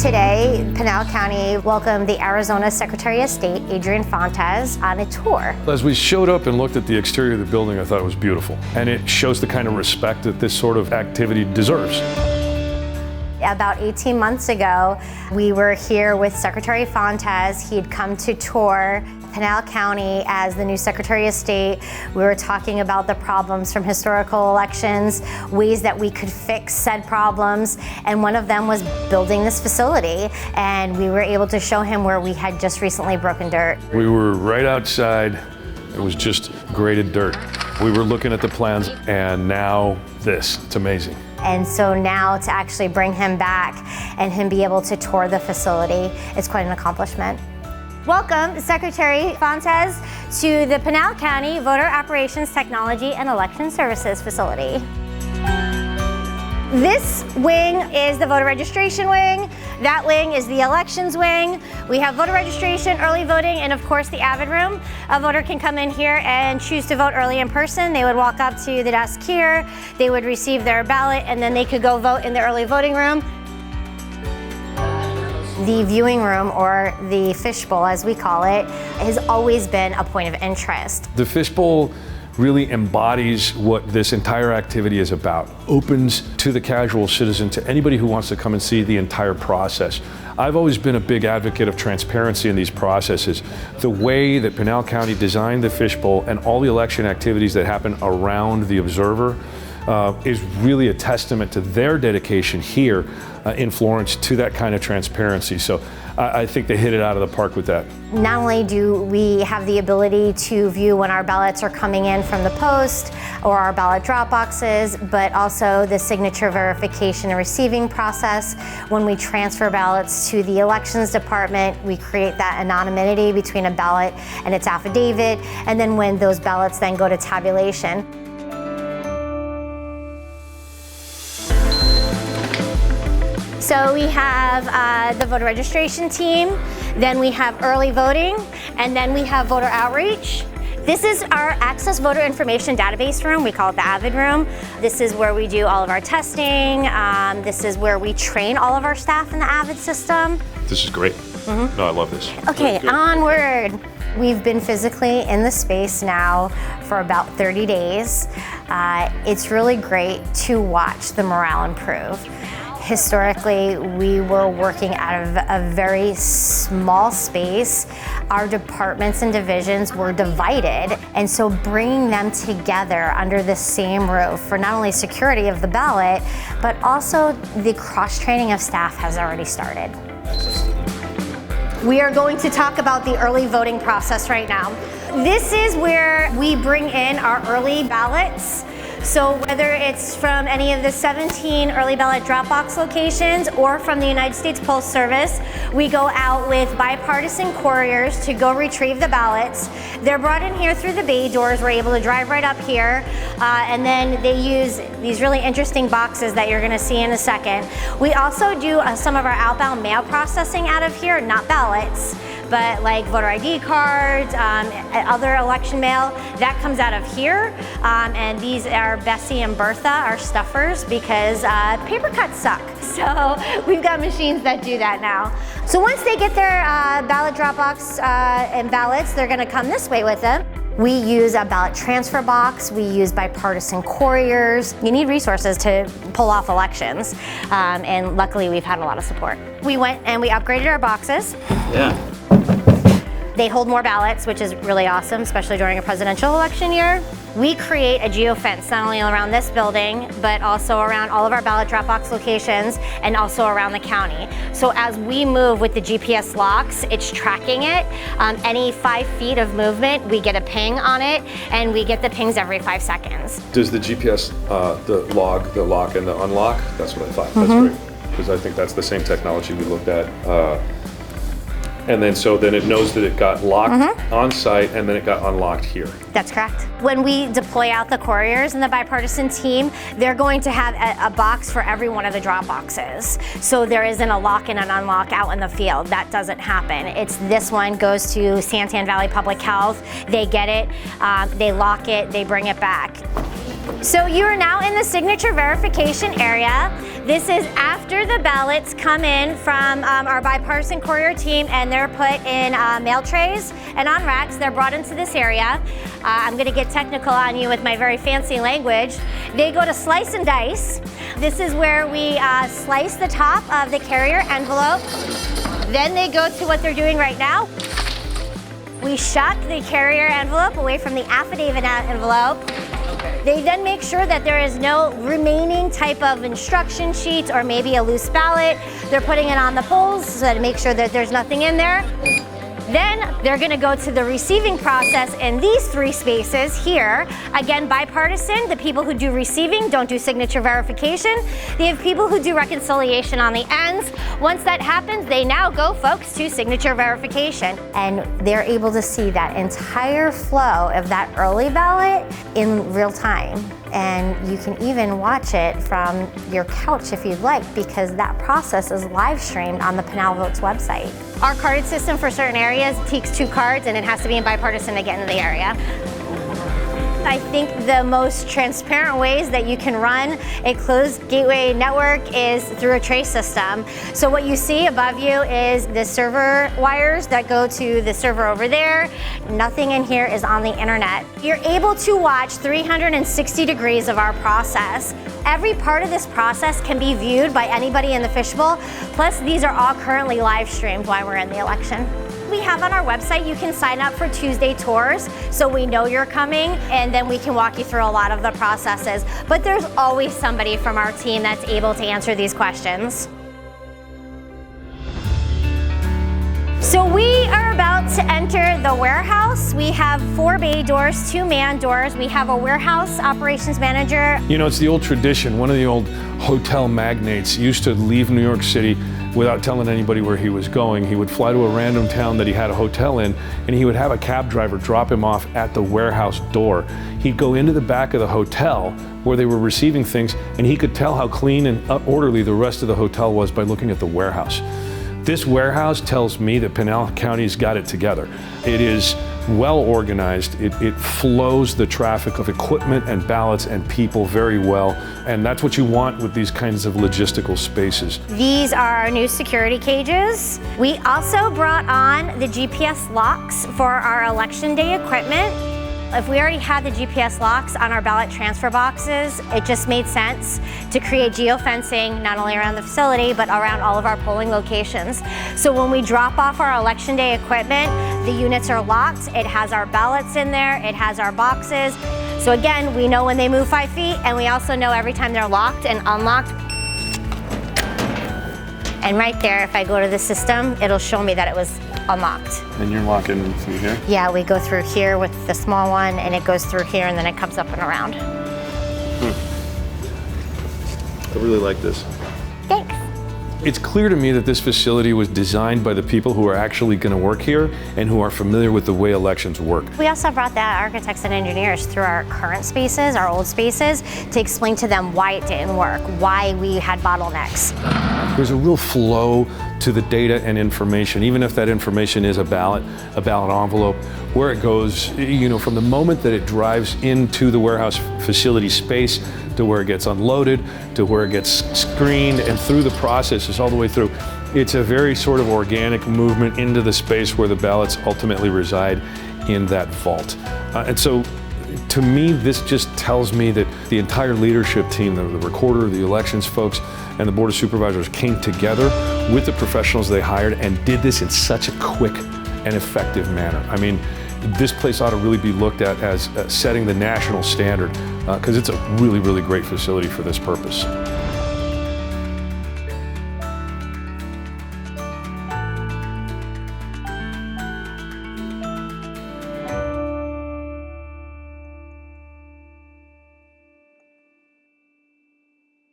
Today, Pinal County welcomed the Arizona Secretary of State, Adrian on a tour. As we showed up and looked at the exterior of the building, I thought it was beautiful. And it shows the kind of respect that this sort of activity deserves. About 18 months ago, we were here with Secretary Fontes. He had come to tour Pinal County as the new Secretary of State. We were talking about the problems from historical elections, ways that we could fix said problems, and one of them was building this facility. And we were able to show him where we had just recently broken dirt. We were right outside. It was just graded dirt. We were looking at the plans, and now this. It's amazing. And so now to actually bring him back and him be able to tour the facility is quite an accomplishment. Welcome, Secretary Fontes, to the Pinal County Voter Operations Technology and Election Services Facility. This wing is the voter registration wing. That wing is the elections wing. We have voter registration, early voting, and of course the Avid room. A voter can come in here and choose to vote early in person. They would walk up to the desk here, they would receive their ballot, and then they could go vote in the early voting room. The viewing room, or the fishbowl as we call it, has always been a point of interest. The fishbowl really embodies what this entire activity is about. Opens to the casual citizen, to anybody who wants to come and see the entire process. I've always been a big advocate of transparency in these processes. The way that Pinal County designed the fishbowl and all the election activities that happen around the observer is really a testament to their dedication here in Florence to that kind of transparency. So I think they hit it out of the park with that. Not only do we have the ability to view when our ballots are coming in from the post or our ballot drop boxes, but also the signature verification and receiving process. When we transfer ballots to the elections department, we create that anonymity between a ballot and its affidavit, and then when those ballots then go to tabulation. So we have the voter registration team, then we have early voting, and then we have voter outreach. This is our Access Voter Information Database room. We call it the Avid room. This is where we do all of our testing. This is where we train all of our staff in the Avid system. This is great. No, I love this. Okay, onward. We've been physically in the space now for about 30 days. It's really great to watch the morale improve. Historically, we were working out of a very small space. Our departments and divisions were divided, and so bringing them together under the same roof for not only security of the ballot, but also the cross-training of staff has already started. We are going to talk about the early voting process right now. This is where we bring in our early ballots. So whether it's from any of the 17 early ballot drop box locations or from the United States Postal Service, we go out with bipartisan couriers to go retrieve the ballots. They're brought in here through the bay doors. We're able to drive right up here, and then they use these really interesting boxes that you're gonna see in a second. We also do some of our outbound mail processing out of here, not ballots, but like voter ID cards, other election mail, that comes out of here. And these are Bessie and Bertha, our stuffers, because paper cuts suck. So we've got machines that do that now. So once they get their ballot drop box and ballots, they're gonna come this way with them. We use a ballot transfer box. We use bipartisan couriers. You need resources to pull off elections. And luckily we've had a lot of support. We went and we upgraded our boxes. Yeah. They hold more ballots, which is really awesome, especially during a presidential election year. We create a geofence, not only around this building, but also around all of our ballot drop box locations and also around the county. So as we move with the GPS locks, it's tracking it. Any 5 feet of movement, we get a ping on it, and we get the pings every 5 seconds. Does the GPS, the log, the lock, and the unlock? That's what I thought. That's great. Because I think that's the same technology we looked at. And then so then it knows that it got locked on site and then it got unlocked here. That's correct. When we deploy out the couriers and the bipartisan team, they're going to have a box for every one of the drop boxes. So there isn't a lock and an unlock out in the field. That doesn't happen. It's this one goes to Santan Valley Public Health. They get it, they lock it, they bring it back. So you are now in the signature verification area. This is after the ballots come in from our bipartisan courier team, and they're put in mail trays and on racks. They're brought into this area. I'm going to get technical on you with my very fancy language. They go to slice and dice. This is where we slice the top of the carrier envelope. Then they go to what they're doing right now. We shuck the carrier envelope away from the affidavit envelope. They then make sure that there is no remaining type of instruction sheets or maybe a loose ballot. They're putting it on the polls so to make sure that there's nothing in there. Then they're going to go to the receiving process in these 3 spaces here. Again, bipartisan. The people who do receiving don't do signature verification. They have people who do reconciliation on the ends. Once that happens, they now go, folks, to signature verification. And they're able to see that entire flow of that early ballot in real time. And you can even watch it from your couch if you'd like, because that process is live streamed on the Pinal VOTES website. Our card system for certain areas takes 2 cards, and it has to be in bipartisan to get into the area. I think the most transparent ways that you can run a closed gateway network is through a trace system. So what you see above you is the server wires that go to the server over there. Nothing in here is on the internet. You're able to watch 360 degrees of our process. Every part of this process can be viewed by anybody in the fishbowl. Plus, these are all currently live streamed while we're in the election. We have on our website, you can sign up for Tuesday tours, so we know you're coming, and then we can walk you through a lot of the processes. But there's always somebody from our team that's able to answer these questions. So we are about to enter the warehouse. We have 4 bay doors, 2 man doors. We have a warehouse operations manager. You know, it's the old tradition. One of the old hotel magnates used to leave New York City without telling anybody where he was going. He would fly to a random town that he had a hotel in, and he would have a cab driver drop him off at the warehouse door. He'd go into the back of the hotel where they were receiving things, and he could tell how clean and orderly the rest of the hotel was by looking at the warehouse. This warehouse tells me that Pinal County's got it together. It is well organized. It flows the traffic of equipment and ballots and people very well. And that's what you want with these kinds of logistical spaces. These are our new security cages. We also brought on the GPS locks for our election day equipment. If we already had the GPS locks on our ballot transfer boxes, it just made sense to create geofencing not only around the facility, but around all of our polling locations. So when we drop off our election day equipment, the units are locked. It has our ballots in there. It has our boxes. So again, we know when they move 5 feet, and we also know every time they're locked and unlocked. And right there, if I go to the system, it'll show me that it was unlocked. And you're locking through here? Yeah, we go through here with the small one, and it goes through here, and then it comes up and around. I really like this. Thanks. It's clear to me that this facility was designed by the people who are actually going to work here and who are familiar with the way elections work. We also brought the architects and engineers through our current spaces, our old spaces, to explain to them why it didn't work, why we had bottlenecks. There's a real flow to the data and information, even if that information is a ballot envelope, where it goes, you know, from the moment that it drives into the warehouse facility space to where it gets unloaded, to where it gets screened, and through the processes all the way through. It's a very sort of organic movement into the space where the ballots ultimately reside in that vault. And so, to me, this just tells me that the entire leadership team, the recorder, the elections folks, and the Board of Supervisors came together with the professionals they hired and did this in such a quick and effective manner. I mean, this place ought to really be looked at as setting the national standard because it's a really, really great facility for this purpose.